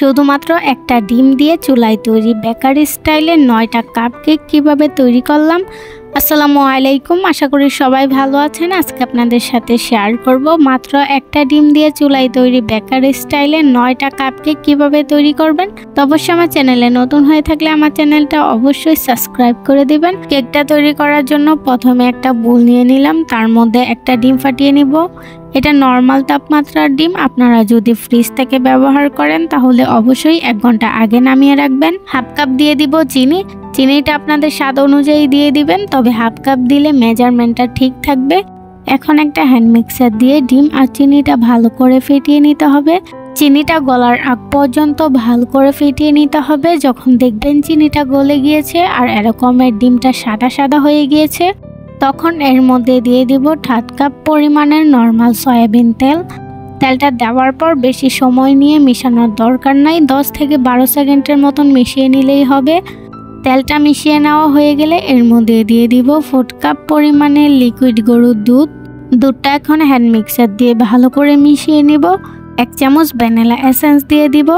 শুধুমাত্র একটা ডিম দিয়ে চুলায় তৈরি বেকারি স্টাইলে 9টা কাপকেক কিভাবে তৈরি করলাম। আসসালামু আলাইকুম, আশা করি সবাই ভালো আছেন। আজকে আপনাদের সাথে শেয়ার করব মাত্র একটা ডিম দিয়ে চুলায় তৈরি বেকারি স্টাইলে 9টা কাপকেক কিভাবে তৈরি করবেন। তো অবশ্যই আমার চ্যানেলে নতুন হয়ে থাকলে আমার চ্যানেলটা অবশ্যই সাবস্ক্রাইব করে দিবেন। কেকটা তৈরি করার জন্য প্রথমে একটা বোল নিয়ে নিলাম, তার মধ্যে একটা ডিম ফাটিয়ে নিব। এটা নর্মাল তাপমাত্রার ডিম, আপনারা যদি ফ্রিজ থেকে ব্যবহার করেন তাহলে অবশ্যই 1 ঘন্টা আগে নামিয়ে রাখবেন। হাফ কাপ দিয়ে দিব চিনি। চিনিটা আপনাদের স্বাদ অনুযায়ী দিয়ে দিবেন, তবে হাফ কাপ দিলে মেজারমেন্টটা ঠিক থাকবে। এখন একটা হ্যান্ড মিক্সার দিয়ে ডিম আর চিনিটা ভালো করে ফেটিয়ে নিতে হবে। চিনিটা গলার আগ পর্যন্ত ভালো করে ফেটিয়ে নিতে হবে। যখন দেখবেন চিনিটা গলে গিয়েছে আর এরকমের ডিমটা সাদা সাদা হয়ে গিয়েছে, তখন এর মধ্যে দিয়ে দিব 1/2 কাপ পরিমাণের নর্মাল সয়াবিন তেল। তেলটা দেওয়ার পর বেশি সময় নিয়ে মিশানোর দরকার নাই, 10 থেকে 12 সেকেন্ডের মতন মিশিয়ে নিলেই হবে। তেলটা মিশিয়ে নেওয়া হয়ে গেলে এর মধ্যে দিয়ে দিব 4 কাপ পরিমাণের লিকুইড গরুর দুধ। দুধটা এখন হ্যান্ড মিক্সার দিয়ে ভালো করে মিশিয়ে নিব। 1 চামচ ভ্যানিলা এসেন্স দিয়ে দিব।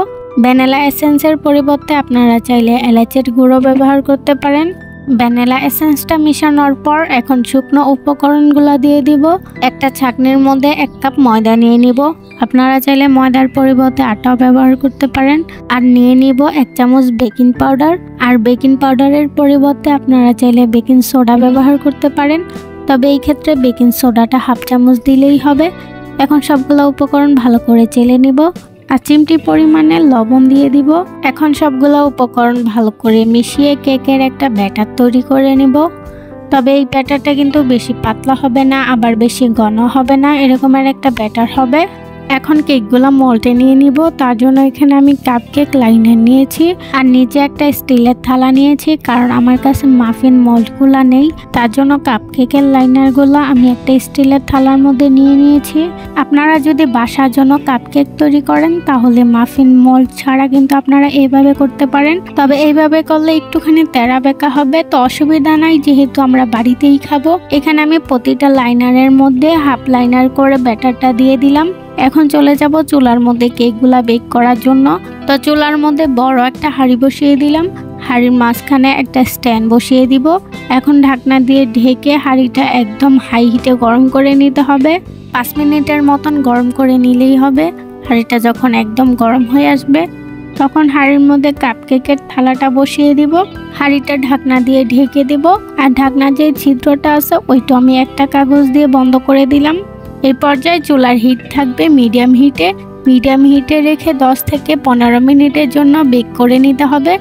ভ্যানিলা এসেন্সের পরিবর্তে আপনারা চাইলে এলাচের গুঁড়ো ব্যবহার করতে পারেন। ভ্যানিলা এসেন্সটা মিশানোর পর এখন শুকনো উপকরণগুলো দিয়ে দিব। একটা ছাঁকনির মধ্যে 1 কাপ ময়দা নিয়ে নিব। আপনারা চাইলে ময়দার পরিবর্তে আটাও ব্যবহার করতে পারেন। আর নিয়ে নিব 1 চামচ বেকিং পাউডার। আর বেকিং পাউডারের পরিবর্তে আপনারা চাইলে বেকিং সোডা ব্যবহার করতে পারেন, তবে এই ক্ষেত্রে বেকিং সোডাটা হাফ চামচ দিলেই হবে। এখন সবগুলো উপকরণ ভালো করে চেলে নিব। আর চিমটি পরিমাণে লবণ দিয়ে দিব। এখন সবগুলো উপকরণ ভালো করে মিশিয়ে কেকের একটা ব্যাটার তৈরি করে নিব। তবে এই ব্যাটারটা কিন্তু বেশি পাতলা হবে না, আবার বেশি ঘন হবে না, এরকমের একটা ব্যাটার হবে। এখন কেকগুলো মোল্ডে নিয়ে নিব। তার জন্য এখানে আমি কাপকেক লাইনার নিয়েছি আর নিচে একটা স্টিলের থালা নিয়েছি, কারণ আমার কাছে মাফিন মোল্ডগুলো নেই। তার জন্য কাপকেকের লাইনারগুলো আমি একটা স্টিলের থালার মধ্যে নিয়ে নিয়েছি। আপনারা যদি বাসার জন্য কাপকেক তৈরি করেন তাহলে মাফিন মোল্ড ছাড়া কিন্তু আপনারা এইভাবে করতে পারেন, তবে এইভাবে করলে একটুখানি তেরা বেঁকা হবে, তো অসুবিধা নাই, যেহেতু আমরা বাড়িতেই খাবো। এখানে আমি প্রতিটা লাইনারের মধ্যে হাফ লাইনার করে ব্যাটারটা দিয়ে দিলাম। এখন চলে যাব চুলার মধ্যে কেকগুলা বেক করার জন্য। তো চুলার মধ্যে বড় একটা হাঁড়ি বসিয়ে দিলাম। হাঁড়ির মাঝখানে একটা স্ট্যান্ড বসিয়ে দিব। এখন ঢাকনা দিয়ে ঢেকে হাঁড়িটা একদম হাই হিটে গরম করে নিতে হবে। 5 মিনিটের মতন গরম করে নিলেই হবে। হাঁড়িটা যখন একদম গরম হয়ে আসবে তখন হাঁড়ির মধ্যে কাপকেকের থালাটা বসিয়ে দিব। হাঁড়িটা ঢাকনা দিয়ে ঢেকে দিব। আর ঢাকনার যে ছিদ্রটা আছে ওইটা আমি একটা কাগজ দিয়ে বন্ধ করে দিলাম। এই পর্যায়ে চুলার হিট থাকবে মিডিয়াম হিটে। মিডিয়াম হিটে রেখে 10 থেকে 15 মিনিটের জন্য বেক করে নিতে হবে।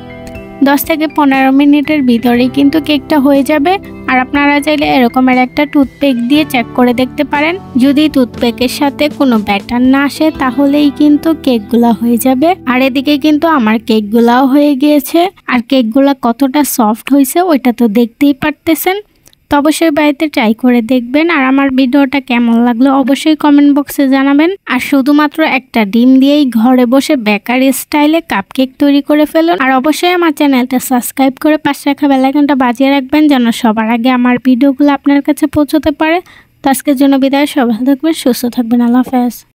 10 থেকে 15 মিনিটের ভিতরেই কিন্তু কেকটা হয়ে যাবে। আর আপনারা চাইলে এরকমের একটা টুথপিক দিয়ে চেক করে দেখতে পারেন। যদি টুথপিকের সাথে কোনো ব্যাটার না আসে তাহলেই কিন্তু কেকগুলা হয়ে যাবে। আর এদিকে কিন্তু আমার কেকগুলাও হয়ে গিয়েছে। আর কেকগুলা কতটা সফট হয়েছে ওইটা তো দেখতেই পারতেছেন। তো অবশ্যই বাড়িতে ট্রাই করে দেখবেন। আর আমার ভিডিওটা কেমন লাগলো অবশ্যই কমেন্ট বক্সে জানাবেন। আর শুধুমাত্র একটা ডিম দিয়েই ঘরে বসে বেকারি স্টাইলে কাপকেক তৈরি করে ফেলুন। আর অবশ্যই আমার চ্যানেলটা সাবস্ক্রাইব করে পাশে রাখা বেল আইকনটা বাজিয়ে রাখবেন, যেন সবার আগে আমার ভিডিওগুলো আপনার কাছে পৌঁছতে পারে। তো আজকের জন্য বিদায়, সবাই ভালো থাকবেন, সুস্থ থাকবেন, আল্লাহ হাফেজ।